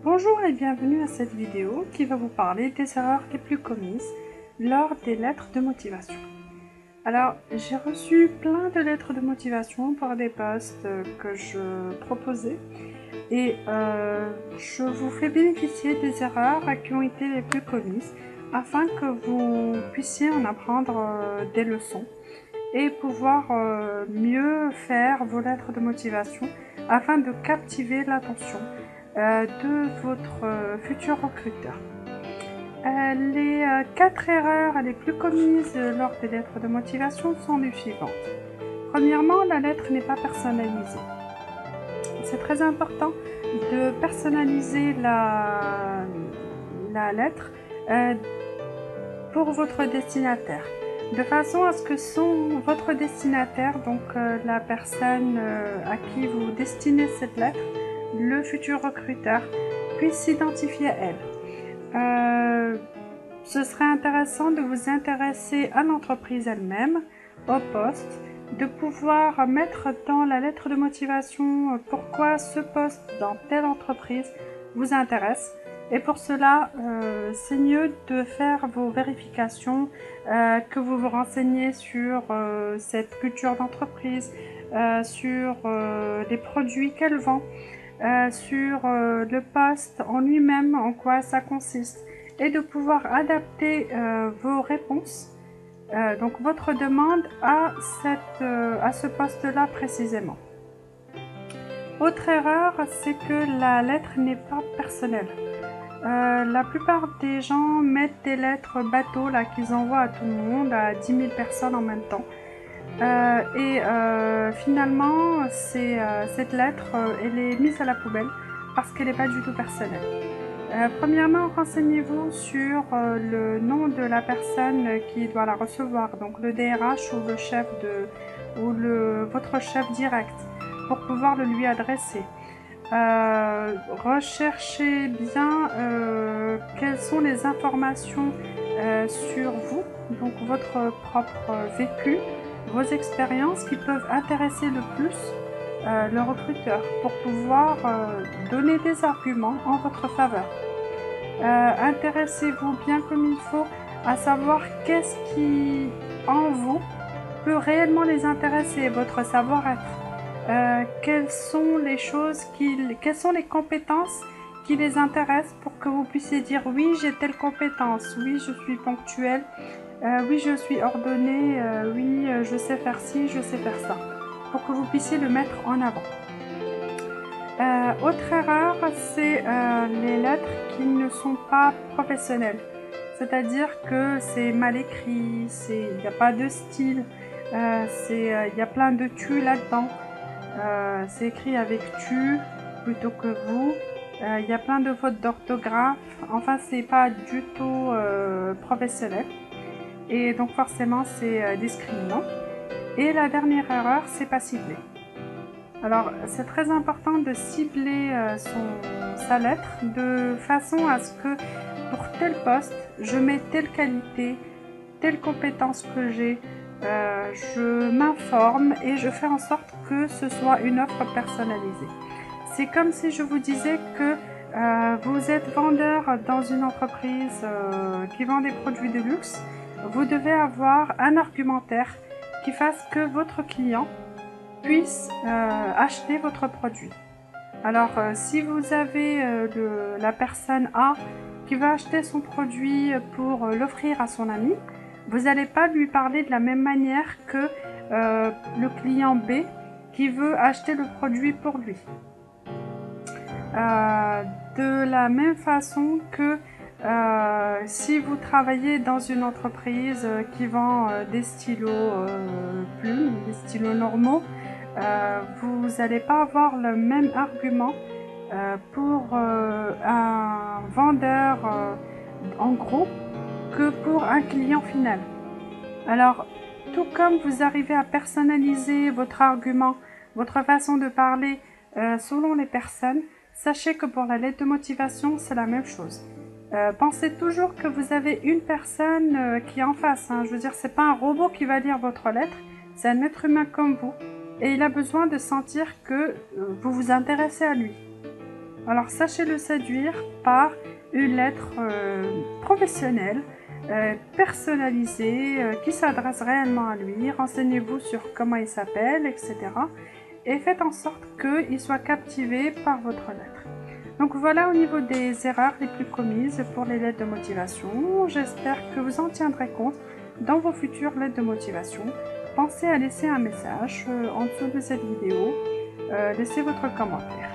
Bonjour et bienvenue à cette vidéo qui va vous parler des erreurs les plus commises lors des lettres de motivation. Alors, j'ai reçu plein de lettres de motivation pour des posts que je proposais et je vous fais bénéficier des erreurs qui ont été les plus commises afin que vous puissiez en apprendre des leçons et pouvoir mieux faire vos lettres de motivation afin de captiver l'attention de votre futur recruteur. Les 4 erreurs les plus commises lors des lettres de motivation sont les suivantes. Premièrement, la lettre n'est pas personnalisée. C'est très important de personnaliser la lettre pour votre destinataire, de façon à ce que votre destinataire, donc la personne à qui vous destinez cette lettre, le futur recruteur, puisse s'identifier à elle. Ce serait intéressant de vous intéresser à l'entreprise elle-même, au poste, de pouvoir mettre dans la lettre de motivation pourquoi ce poste dans telle entreprise vous intéresse. Et pour cela, c'est mieux de faire vos vérifications, que vous vous renseignez sur cette culture d'entreprise, sur les produits qu'elle vend, sur le poste en lui-même, en quoi ça consiste, et de pouvoir adapter vos réponses, donc votre demande à ce poste-là précisément. Autre erreur, c'est que la lettre n'est pas personnelle. La plupart des gens mettent des lettres bateau là qu'ils envoient à tout le monde, à 10 000 personnes en même temps. Finalement, cette lettre, elle est mise à la poubelle parce qu'elle n'est pas du tout personnelle. Premièrement, renseignez-vous sur le nom de la personne qui doit la recevoir, donc le DRH ou le chef votre chef direct, pour pouvoir le lui adresser. Recherchez bien quelles sont les informations sur vous, donc votre propre vécu, vos expériences qui peuvent intéresser le plus le recruteur pour pouvoir donner des arguments en votre faveur. Intéressez-vous bien comme il faut à savoir qu'est-ce qui en vous peut réellement les intéresser, votre savoir-être. Quelles sont les compétences qui les intéressent pour que vous puissiez dire oui, j'ai telle compétence, oui, je suis ponctuel, oui, je suis ordonné, oui, je sais faire ci, je sais faire ça, pour que vous puissiez le mettre en avant. Autre erreur, c'est les lettres qui ne sont pas professionnelles, c'est-à-dire que c'est mal écrit, il n'y a pas de style, il y a plein de tu là-dedans. C'est écrit avec tu plutôt que vous. Il y a plein de fautes d'orthographe. Enfin, c'est pas du tout professionnel. Et donc forcément, c'est discriminant. Et la dernière erreur, c'est pas ciblé. Alors, c'est très important de cibler sa lettre de façon à ce que pour tel poste, je mets telle qualité, telle compétence que j'ai. Je m'informe et je fais en sorte que ce soit une offre personnalisée. C'est comme si je vous disais que vous êtes vendeur dans une entreprise qui vend des produits de luxe. Vous devez avoir un argumentaire qui fasse que votre client puisse acheter votre produit. Alors, si vous avez la personne A qui va acheter son produit pour l'offrir à son ami, vous n'allez pas lui parler de la même manière que le client B qui veut acheter le produit pour lui. De la même façon que si vous travaillez dans une entreprise qui vend des stylos plumes, des stylos normaux, vous n'allez pas avoir le même argument pour un vendeur en gros que pour un client final. Alors, tout comme vous arrivez à personnaliser votre argument, votre façon de parler selon les personnes, sachez que pour la lettre de motivation, c'est la même chose. Pensez toujours que vous avez une personne qui est en face. Je veux dire, c'est pas un robot qui va lire votre lettre, c'est un être humain comme vous. Et il a besoin de sentir que vous vous intéressez à lui. Alors sachez le séduire par une lettre professionnelle, personnalisée, qui s'adresse réellement à lui. Renseignez-vous sur comment il s'appelle, etc. Et faites en sorte qu'il soit captivé par votre lettre. Donc voilà au niveau des erreurs les plus commises pour les lettres de motivation. J'espère que vous en tiendrez compte dans vos futures lettres de motivation. Pensez à laisser un message en dessous de cette vidéo. Laissez votre commentaire.